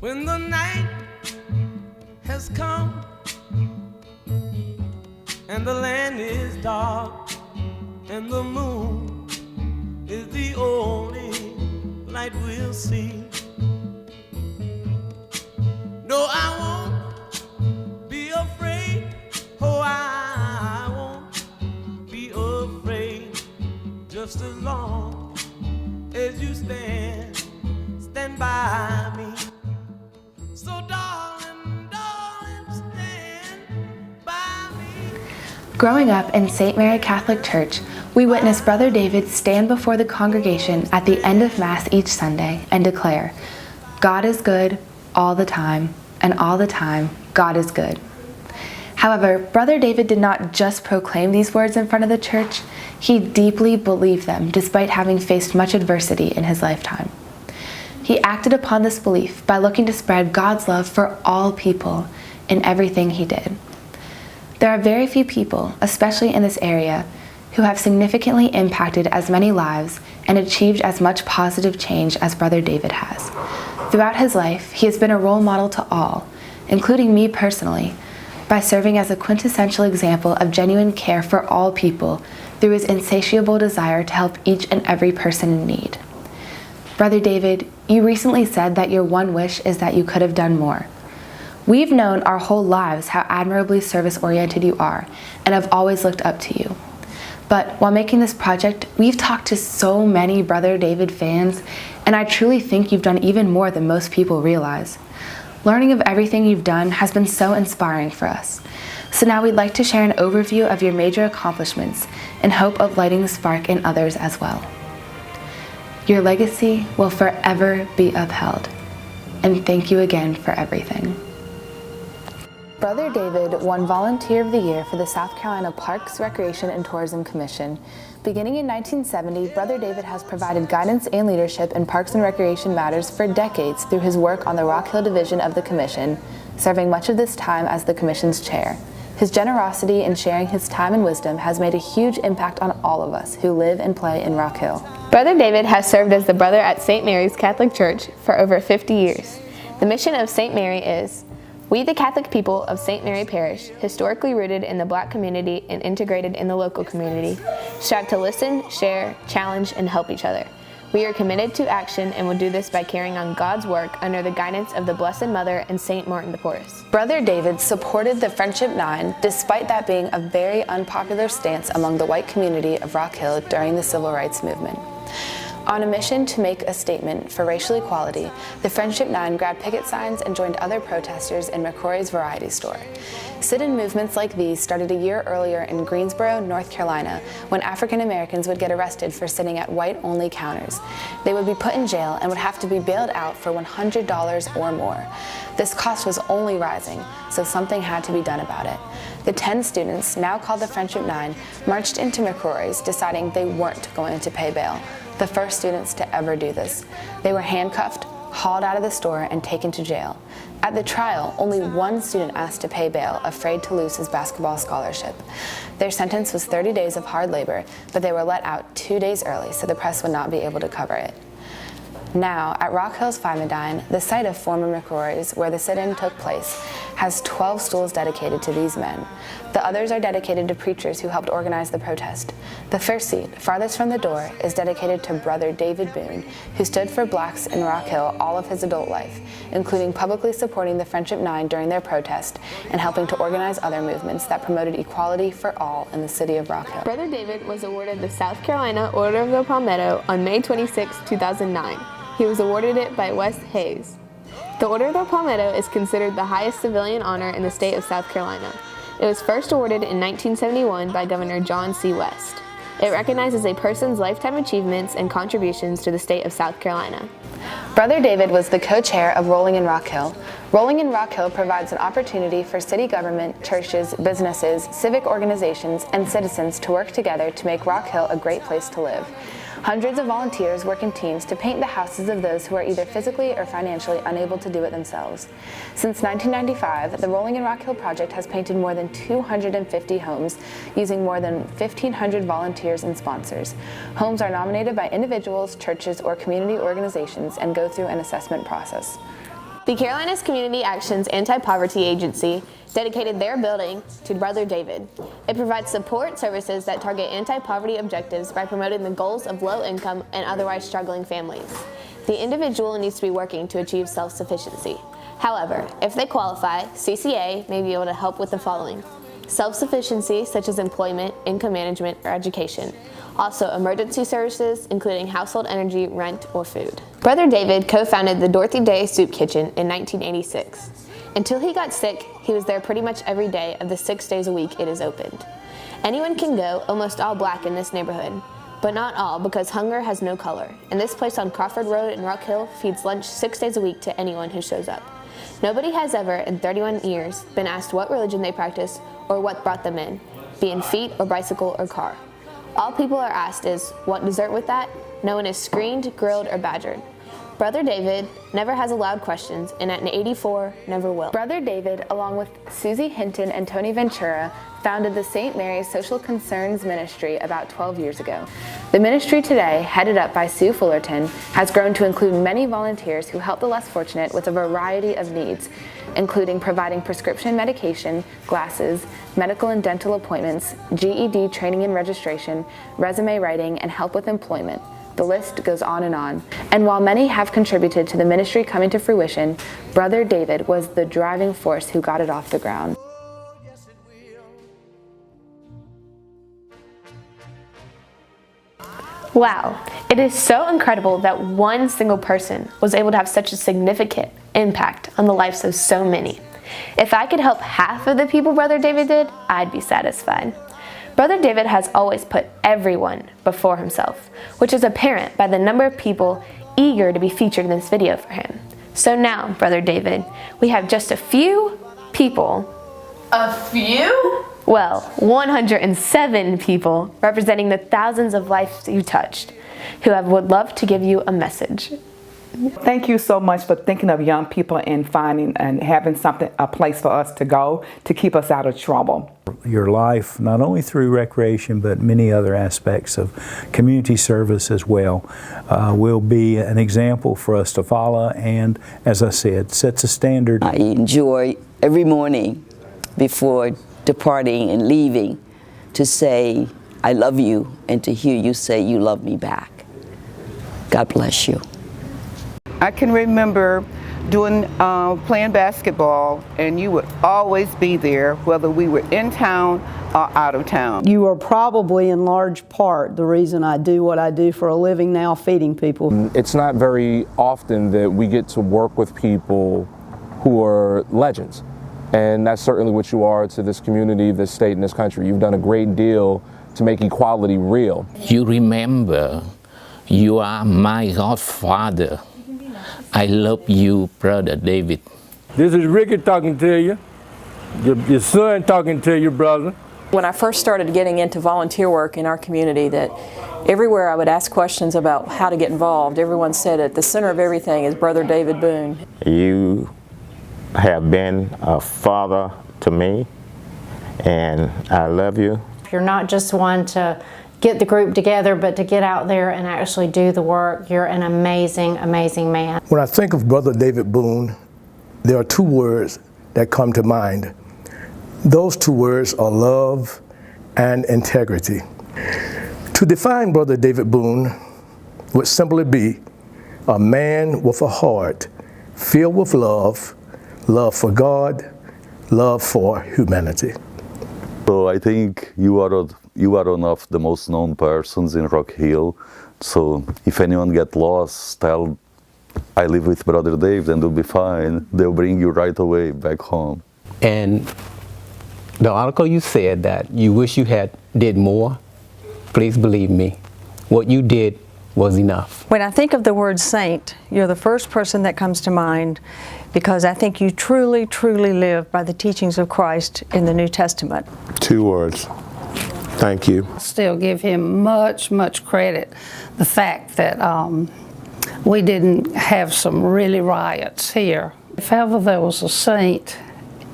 When the night has come and the land is dark and the moon is the only light we'll see. No, I won't be afraid. Oh, I won't be afraid. Just as long as you stand by me. So darling, stand by me. Growing up in St. Mary Catholic Church, we witnessed Brother David stand before the congregation at the end of Mass each Sunday and declare, "God is good all the time, and all the time, God is good." However, Brother David did not just proclaim these words in front of the church, he deeply believed them despite having faced much adversity in his lifetime. He acted upon this belief by looking to spread God's love for all people in everything he did. There are very few people, especially in this area, who have significantly impacted as many lives and achieved as much positive change as Brother David has. Throughout his life, he has been a role model to all, including me personally, by serving as a quintessential example of genuine care for all people through his insatiable desire to help each and every person in need. Brother David, you recently said that your one wish is that you could have done more. We've known our whole lives how admirably service-oriented you are, and have always looked up to you. But while making this project, we've talked to so many Brother David fans, and I truly think you've done even more than most people realize. Learning of everything you've done has been so inspiring for us. So now we'd like to share an overview of your major accomplishments in hope of lighting the spark in others as well. Your legacy will forever be upheld, and thank you again for everything. Brother David won Volunteer of the Year for the South Carolina Parks, Recreation, and Tourism Commission. Beginning in 1970, Brother David has provided guidance and leadership in parks and recreation matters for decades through his work on the Rock Hill Division of the Commission, serving much of this time as the Commission's chair. His generosity in sharing his time and wisdom has made a huge impact on all of us who live and play in Rock Hill. Brother David has served as the brother at St. Mary's Catholic Church for over 50 years. The mission of St. Mary is, we the Catholic people of St. Mary Parish, historically rooted in the Black community and integrated in the local community, strive to listen, share, challenge, and help each other. We are committed to action and will do this by carrying on God's work under the guidance of the Blessed Mother and St. Martin de Porres. Brother David supported the Friendship 9 despite that being a very unpopular stance among the white community of Rock Hill during the Civil Rights Movement. On a mission to make a statement for racial equality, the Friendship 9 grabbed picket signs and joined other protesters in McCrory's Variety Store. Sit-in movements like these started a year earlier in Greensboro, North Carolina, when African Americans would get arrested for sitting at white-only counters. They would be put in jail and would have to be bailed out for $100 or more. This cost was only rising, so something had to be done about it. The 10 students, now called the Friendship 9, marched into McCrory's, deciding they weren't going to pay bail. The first students to ever do this. They were handcuffed, hauled out of the store, and taken to jail. At the trial, only one student asked to pay bail, afraid to lose his basketball scholarship. Their sentence was 30 days of hard labor, but they were let out 2 days early so the press would not be able to cover it. Now, at Rock Hill's Fimadine, the site of former McCrory's, where the sit-in took place, has 12 stools dedicated to these men. The others are dedicated to preachers who helped organize the protest. The first seat, farthest from the door, is dedicated to Brother David Boone, who stood for blacks in Rock Hill all of his adult life, including publicly supporting the Friendship 9 during their protest and helping to organize other movements that promoted equality for all in the city of Rock Hill. Brother David was awarded the South Carolina Order of the Palmetto on May 26, 2009. He was awarded it by Wes Hayes. The Order of the Palmetto is considered the highest civilian honor in the state of South Carolina. It was first awarded in 1971 by Governor John C. West. It recognizes a person's lifetime achievements and contributions to the state of South Carolina. Brother David was the co-chair of Rolling in Rock Hill. Rolling in Rock Hill provides an opportunity for city government, churches, businesses, civic organizations, and citizens to work together to make Rock Hill a great place to live. Hundreds of volunteers work in teams to paint the houses of those who are either physically or financially unable to do it themselves. Since 1995, the Rolling in Rock Hill Project has painted more than 250 homes using more than 1,500 volunteers and sponsors. Homes are nominated by individuals, churches, or community organizations and go through an assessment process. The Carolinas Community Action's Anti-Poverty Agency dedicated their building to Brother David. It provides support services that target anti-poverty objectives by promoting the goals of low-income and otherwise struggling families. The individual needs to be working to achieve self-sufficiency. However, if they qualify, CCA may be able to help with the following: self-sufficiency such as employment, income management, or education. Also, emergency services, including household energy, rent, or food. Brother David co-founded the Dorothy Day Soup Kitchen in 1986. Until he got sick, he was there pretty much every day of the 6 days a week it is opened. Anyone can go, almost all black in this neighborhood, but not all because hunger has no color, and this place on Crawford Road in Rock Hill feeds lunch 6 days a week to anyone who shows up. Nobody has ever, in 31 years, been asked what religion they practice or what brought them in, be in feet or bicycle or car. All people are asked is, what dessert with that? No one is screened, grilled, or badgered. Brother David never has allowed questions, and at 84, never will. Brother David, along with Susie Hinton and Tony Ventura, founded the St. Mary's Social Concerns Ministry about 12 years ago. The ministry today, headed up by Sue Fullerton, has grown to include many volunteers who help the less fortunate with a variety of needs, including providing prescription medication, glasses, medical and dental appointments, GED training and registration, resume writing, and help with employment. The list goes on. And while many have contributed to the ministry coming to fruition, Brother David was the driving force who got it off the ground. Wow, it is so incredible that one single person was able to have such a significant impact on the lives of so many. If I could help half of the people Brother David did, I'd be satisfied. Brother David has always put everyone before himself, which is apparent by the number of people eager to be featured in this video for him. So now, Brother David, we have just a few people. A few? Well, 107 people representing the thousands of lives you touched who would love to give you a message. Thank you so much for thinking of young people and finding and having a place for us to go to keep us out of trouble. Your life, not only through recreation, but many other aspects of community service as well, will be an example for us to follow, and, as I said, sets a standard. I enjoy every morning before departing and leaving to say, I love you, and to hear you say you love me back. God bless you. I can remember playing basketball, and you would always be there, whether we were in town or out of town. You are probably in large part the reason I do what I do for a living now, feeding people. It's not very often that we get to work with people who are legends. And that's certainly what you are to this community, this state, and this country. You've done a great deal to make equality real. You remember, you are my godfather. I love you, Brother David. This is Ricky talking to you. Your son talking to you, brother. When I first started getting into volunteer work in our community, that everywhere I would ask questions about how to get involved, everyone said at the center of everything is Brother David Boone. You have been a father to me, and I love you. You're not just one to get the group together, but to get out there and actually do the work. You're an amazing, amazing man. When I think of Brother David Boone, there are two words that come to mind. Those two words are love and integrity. To define Brother David Boone would simply be a man with a heart filled with love, love for God, love for humanity. So I think you are one of the most known persons in Rock Hill. So if anyone gets lost, tell I live with Brother Dave, then they'll be fine. They'll bring you right away back home. And the article you said that you wish you had did more, please believe me, what you did was enough. When I think of the word saint, you're the first person that comes to mind, because I think you truly, truly live by the teachings of Christ in the New Testament. Two words: Thank you. I still give him much, much credit. The fact that we didn't have some really riots here. If ever there was a saint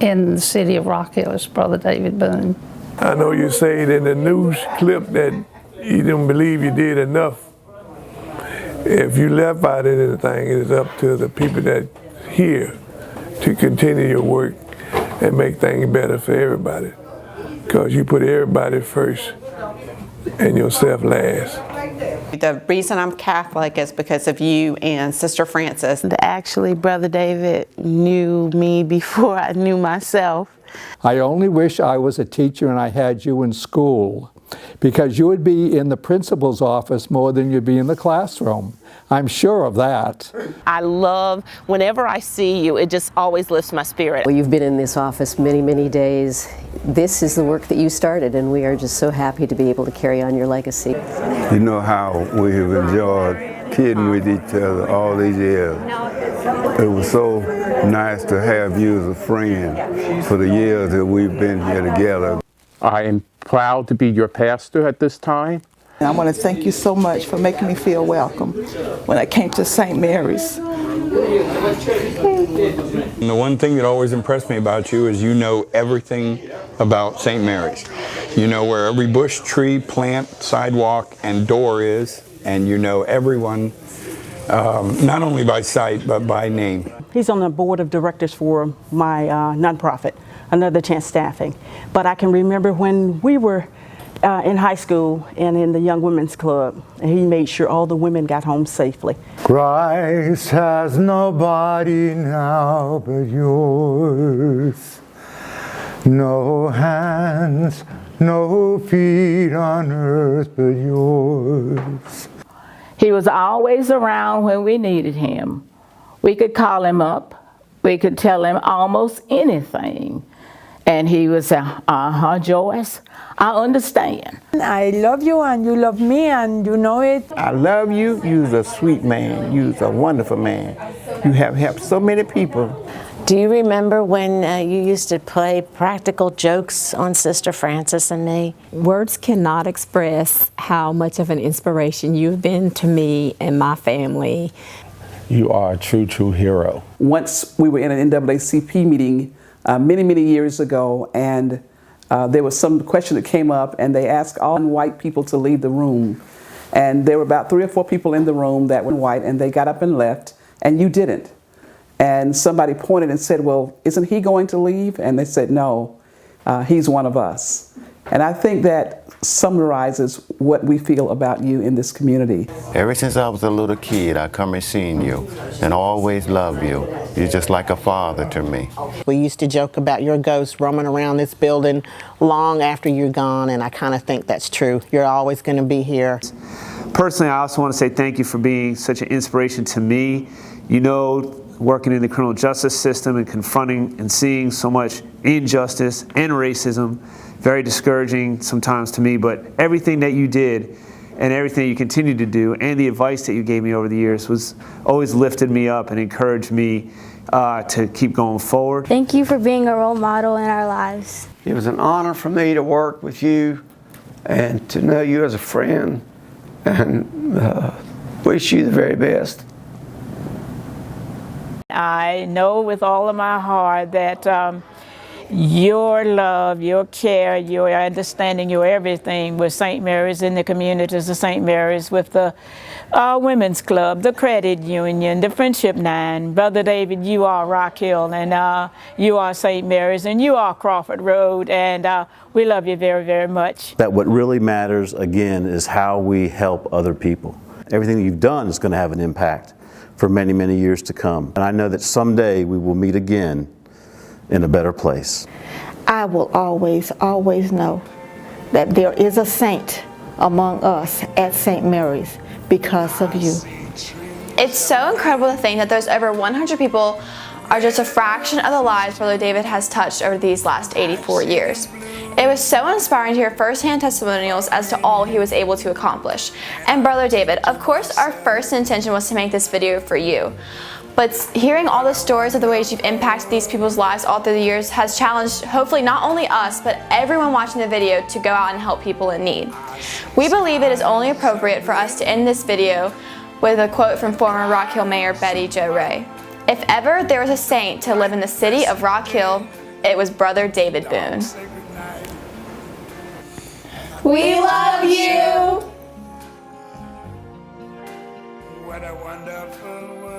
in the city of Rock Hill, it's Brother David Boone. I know you said in the news clip that you didn't believe you did enough. If you left out anything, it is up to the people that here to continue your work and make things better for everybody. Because you put everybody first and yourself last. The reason I'm Catholic is because of you and Sister Frances. Actually, Brother David knew me before I knew myself. I only wish I was a teacher and I had you in school, because you would be in the principal's office more than you'd be in the classroom. I'm sure of that. I love, whenever I see you, it just always lifts my spirit. Well, you've been in this office many, many days. This is the work that you started, and we are just so happy to be able to carry on your legacy. You know how we have enjoyed kidding with each other all these years. It was so nice to have you as a friend for the years that we've been here together. I am proud to be your pastor at this time. I want to thank you so much for making me feel welcome when I came to St. Mary's. And the one thing that always impressed me about you is you know everything about St. Mary's. You know where every bush, tree, plant, sidewalk, and door is, and you know everyone, not only by sight, but by name. He's on the board of directors for my nonprofit, Another Chance Staffing. But I can remember when we were in high school and in the Young Women's Club, and he made sure all the women got home safely. Christ has nobody now but yours. No hands, no feet on earth but yours. He was always around when we needed him. We could call him up. We could tell him almost anything. And he would say, Joyce, I understand. I love you and you love me and you know it. I love you. You're a sweet man. You're a wonderful man. You have helped so many people. Do you remember when you used to play practical jokes on Sister Frances and me? Words cannot express how much of an inspiration you've been to me and my family. You are a true, true hero. Once we were in an NAACP meeting many, many years ago, and there was some question that came up, and they asked all white people to leave the room. And there were about 3 or 4 people in the room that were white, and they got up and left, and you didn't. And somebody pointed and said, well, isn't he going to leave? And they said, no, he's one of us. And I think that summarizes what we feel about you in this community. Ever since I was a little kid, I come and seen you and always love you. You're just like a father to me. We used to joke about your ghost roaming around this building long after you're gone, and I kind of think that's true. You're always going to be here. Personally, I also want to say thank you for being such an inspiration to me. You know, working in the criminal justice system and confronting and seeing so much injustice and racism, very discouraging sometimes to me, but everything that you did and everything you continue to do and the advice that you gave me over the years was always lifted me up and encouraged me to keep going forward. Thank you for being a role model in our lives. It was an honor for me to work with you and to know you as a friend, and wish you the very best. I know with all of my heart that your love, your care, your understanding, your everything with St. Mary's in the communities of St. Mary's, with the Women's Club, the Credit Union, the Friendship 9. Brother David, you are Rock Hill, and you are St. Mary's, and you are Crawford Road, and we love you very, very much. That what really matters, again, is how we help other people. Everything you've done is going to have an impact for many, many years to come. And I know that someday we will meet again in a better place. I will always, always know that there is a saint among us at St. Mary's because of you. It's so incredible to think that those over 100 people are just a fraction of the lives Brother David has touched over these last 84 years. It was so inspiring to hear firsthand testimonials as to all he was able to accomplish. And Brother David, of course our first intention was to make this video for you. But hearing all the stories of the ways you've impacted these people's lives all through the years has challenged hopefully not only us, but everyone watching the video to go out and help people in need. We believe it is only appropriate for us to end this video with a quote from former Rock Hill Mayor Betty Jo Ray. If ever there was a saint to live in the city of Rock Hill, it was Brother David Boone. We love you! What a wonderful world.